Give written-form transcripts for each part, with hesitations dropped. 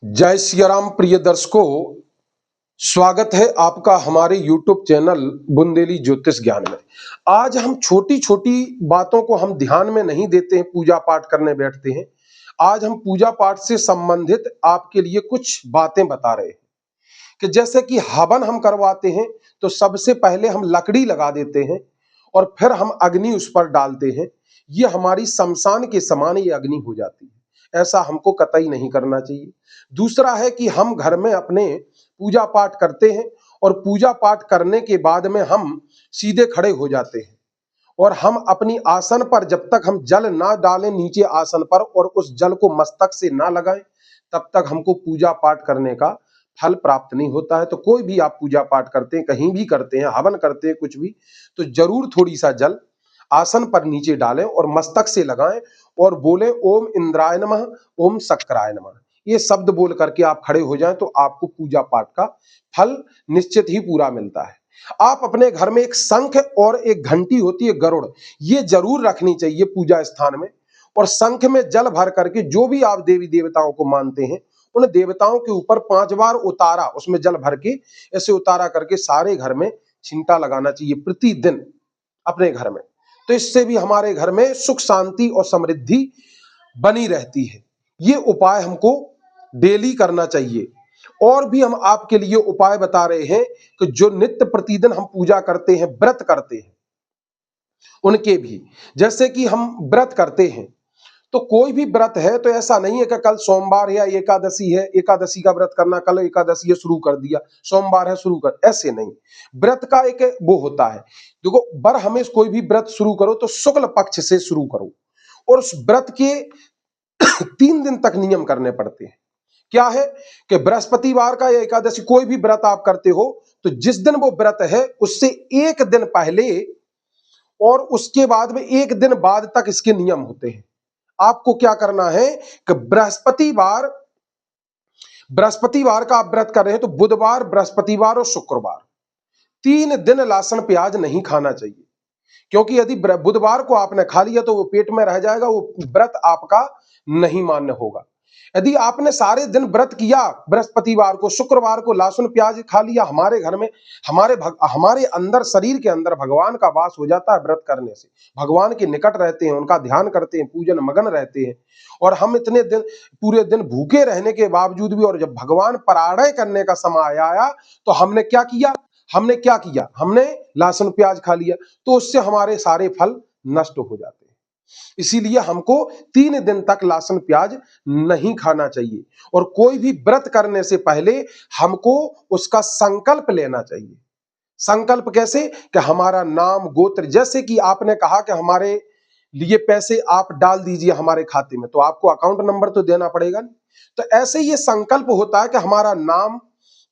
जय सिया राम प्रिय दर्शकों, स्वागत है आपका हमारे YouTube चैनल बुंदेली ज्योतिष ज्ञान में। आज हम छोटी छोटी बातों को हम ध्यान में नहीं देते हैं, पूजा पाठ करने बैठते हैं। आज हम पूजा पाठ से संबंधित आपके लिए कुछ बातें बता रहे हैं कि जैसे कि हवन हम करवाते हैं तो सबसे पहले हम लकड़ी लगा देते हैं और फिर हम अग्नि उस पर डालते हैं। ये हमारी शमशान के समान ये अग्नि हो जाती है। ऐसा हमको कतई नहीं करना चाहिए। दूसरा है कि हम घर में अपने पूजा पाठ करते हैं और पूजा पाठ करने के बाद में हम सीधे खड़े हो जाते हैं और हम अपनी आसन पर जब तक हम जल ना डालें नीचे आसन पर और उस जल को मस्तक से ना लगाएं, तब तक हमको पूजा पाठ करने का फल प्राप्त नहीं होता है। तो कोई भी आप पूजा पाठ करते हैं, कहीं भी करते हैं, हवन करते हैं, कुछ भी, तो जरूर थोड़ी सा जल आसन पर नीचे डालें और मस्तक से लगाएं और बोले ओम इंद्राय नमः, ओम शक्राय नमः। ये शब्द बोल करके आप खड़े हो जाएं तो आपको पूजा पाठ का फल निश्चित ही पूरा मिलता है। आप अपने घर में एक शंख और एक घंटी होती है गरुड़, ये जरूर रखनी चाहिए पूजा स्थान में। और शंख में जल भर करके जो भी आप देवी देवताओं को मानते हैं उन देवताओं के ऊपर 5 बार उतारा, उसमें जल भर के ऐसे उतारा करके सारे घर में छिंटा लगाना चाहिए प्रतिदिन अपने घर में। तो इससे भी हमारे घर में सुख शांति और समृद्धि बनी रहती है। ये उपाय हमको डेली करना चाहिए। और भी हम आपके लिए उपाय बता रहे हैं कि जो नित्य प्रतिदिन हम पूजा करते हैं, व्रत करते हैं, उनके भी, जैसे कि हम व्रत करते हैं तो कोई भी व्रत है तो ऐसा नहीं है कि कल सोमवार है या एकादशी है, एकादशी का व्रत करना, कल एकादशी है शुरू कर दिया, सोमवार है शुरू कर, ऐसे नहीं। व्रत का एक वो होता है, देखो बर हमेशा कोई भी व्रत शुरू करो तो शुक्ल पक्ष से शुरू करो और उस व्रत के 3 दिन तक नियम करने पड़ते हैं। क्या है कि बृहस्पतिवार का या एकादशी कोई भी व्रत आप करते हो तो जिस दिन वो व्रत है उससे एक दिन पहले और उसके बाद में एक दिन बाद तक इसके नियम होते हैं। आपको क्या करना है कि बृहस्पतिवार का आप व्रत कर रहे हैं तो बुधवार, बृहस्पतिवार और शुक्रवार 3 दिन लहसुन प्याज नहीं खाना चाहिए। क्योंकि यदि बुधवार को आपने खा लिया तो वो पेट में रह जाएगा, वो व्रत आपका नहीं मान्य होगा। यदि आपने सारे दिन व्रत किया, बृहस्पतिवार को, शुक्रवार को लहसुन प्याज खा लिया, हमारे घर में हमारे अंदर, शरीर के अंदर भगवान का वास हो जाता है। व्रत करने से भगवान के निकट रहते हैं, उनका ध्यान करते हैं, पूजन मगन रहते हैं। और हम इतने दिन, पूरे दिन भूखे रहने के बावजूद भी, और जब भगवान पराणय करने का समय आया तो हमने क्या किया, हमने लहसुन प्याज खा लिया, तो उससे हमारे सारे फल नष्ट हो जाते हैं। इसीलिए हमको 3 दिन तक लहसुन प्याज नहीं खाना चाहिए। और कोई भी व्रत करने से पहले हमको उसका संकल्प लेना चाहिए। संकल्प कैसे कि हमारा नाम गोत्र, जैसे कि आपने कहा कि हमारे लिए पैसे आप डाल दीजिए हमारे खाते में, तो आपको अकाउंट नंबर तो देना पड़ेगा नहीं। तो ऐसे ये संकल्प होता है कि हमारा नाम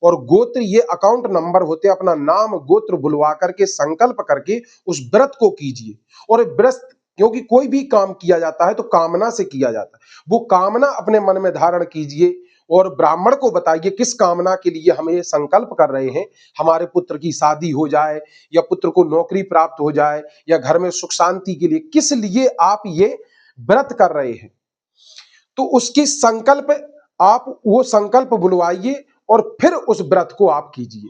और गोत्र ये अकाउंट नंबर होते हैं। अपना नाम गोत्र बुलवा करके संकल्प करके उस व्रत को कीजिए। और व्रत, क्योंकि कोई भी काम किया जाता है तो कामना से किया जाता है, वो कामना अपने मन में धारण कीजिए और ब्राह्मण को बताइए किस कामना के लिए हम ये संकल्प कर रहे हैं। हमारे पुत्र की शादी हो जाए, या पुत्र को नौकरी प्राप्त हो जाए, या घर में सुख शांति के लिए, किस लिए आप ये व्रत कर रहे हैं, तो उसकी संकल्प, आप वो संकल्प बुलवाइए और फिर उस व्रत को आप कीजिए।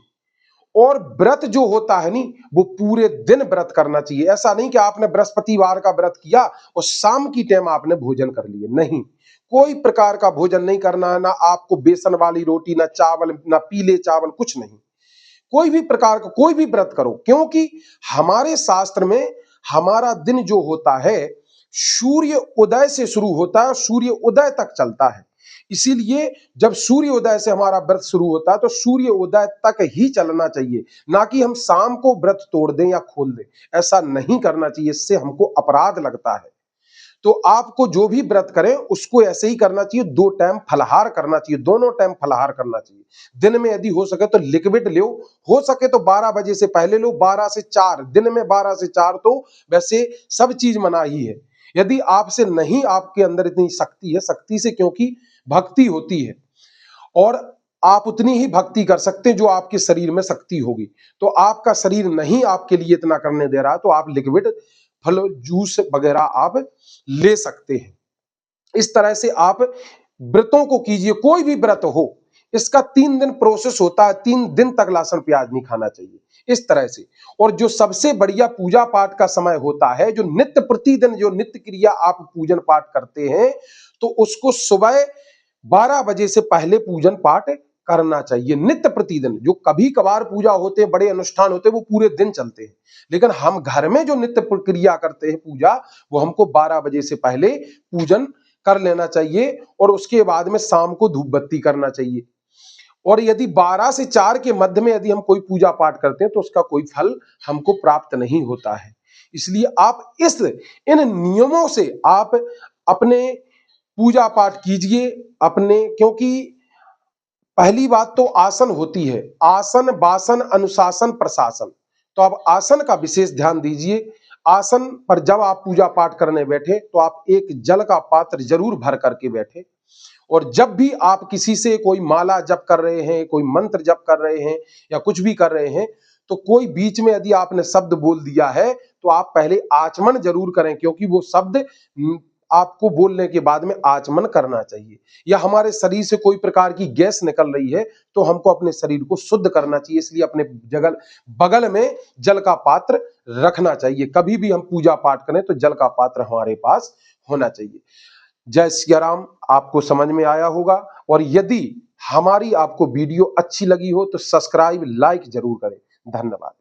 और व्रत जो होता है नी, वो पूरे दिन व्रत करना चाहिए। ऐसा नहीं कि आपने बृहस्पतिवार का व्रत किया और शाम की टाइम आपने भोजन कर लिए, नहीं, कोई प्रकार का भोजन नहीं करना है। ना आपको बेसन वाली रोटी, ना चावल, ना पीले चावल, कुछ नहीं। कोई भी प्रकार का कोई भी व्रत करो, क्योंकि हमारे शास्त्र में हमारा दिन जो होता है सूर्य उदय से शुरू होता है और सूर्य उदय तक चलता है। इसीलिए जब सूर्य उदय से हमारा व्रत शुरू होता है तो सूर्य उदय तक ही चलना चाहिए, ना कि हम शाम को व्रत तोड़ दें या खोल दें। ऐसा नहीं करना चाहिए, इससे हमको अपराध लगता है। तो आपको जो भी व्रत करें उसको ऐसे ही करना चाहिए। 2 टाइम फलाहार करना चाहिए, दोनों टाइम फलाहार करना चाहिए। दिन में यदि हो सके तो लिक्विड लो, हो सके तो 12 बजे से पहले लो, 12 से 4, दिन में 12 से 4 तो वैसे सब चीज मना ही है। यदि आपसे नहीं, आपके अंदर इतनी शक्ति है, शक्ति से क्योंकि भक्ति होती है और आप उतनी ही भक्ति कर सकते हैं जो आपके शरीर में शक्ति होगी। तो आपका शरीर नहीं आपके लिए इतना करने दे रहा, तो आप लिक्विड, फल, जूस वगैरह आप ले सकते हैं। इस तरह से आप व्रतों को कीजिए, कोई भी व्रत हो, इसका 3 दिन प्रोसेस होता है, 3 दिन तक लहसुन प्याज नहीं खाना चाहिए, इस तरह से। और जो सबसे बढ़िया पूजा पाठ का समय होता है, जो नित्य प्रतिदिन जो नित्य क्रिया आप पूजन पाठ करते हैं, तो उसको सुबह 12 बजे से पहले पूजन पाठ करना चाहिए। नित्य प्रतिदिन, जो कभी कभार पूजा होते हैं, बड़े अनुष्ठान होते हैं, वो पूरे दिन चलते हैं, लेकिन हम घर में जो नित्य प्रक्रिया करते हैं पूजा, वो हमको 12 बजे से पहले पूजन कर लेना चाहिए और उसके बाद में शाम को धूप बत्ती करना चाहिए। और यदि 12 से 4 के मध्य में यदि हम कोई पूजा पाठ करते हैं तो उसका कोई फल हमको प्राप्त नहीं होता है। इसलिए आप इन नियमों से आप अपने पूजा पाठ कीजिए अपने, क्योंकि पहली बात तो आसन होती है, आसन बासन अनुशासन प्रशासन। तो आप आसन का विशेष ध्यान दीजिए। आसन पर जब आप पूजा पाठ करने बैठे तो आप एक जल का पात्र जरूर भर करके बैठे। और जब भी आप किसी से कोई माला जप कर रहे हैं, कोई मंत्र जप कर रहे हैं या कुछ भी कर रहे हैं, तो कोई बीच में यदि आपने शब्द बोल दिया है तो आप पहले आचमन जरूर करें, क्योंकि वो शब्द आपको बोलने के बाद में आचमन करना चाहिए। या हमारे शरीर से कोई प्रकार की गैस निकल रही है तो हमको अपने शरीर को शुद्ध करना चाहिए, इसलिए अपने बगल में जल का पात्र रखना चाहिए। कभी भी हम पूजा पाठ करें तो जल का पात्र हमारे पास होना चाहिए। जय सिया राम। आपको समझ में आया होगा, और यदि हमारी आपको वीडियो अच्छी लगी हो तो सब्सक्राइब लाइक जरूर करें। धन्यवाद।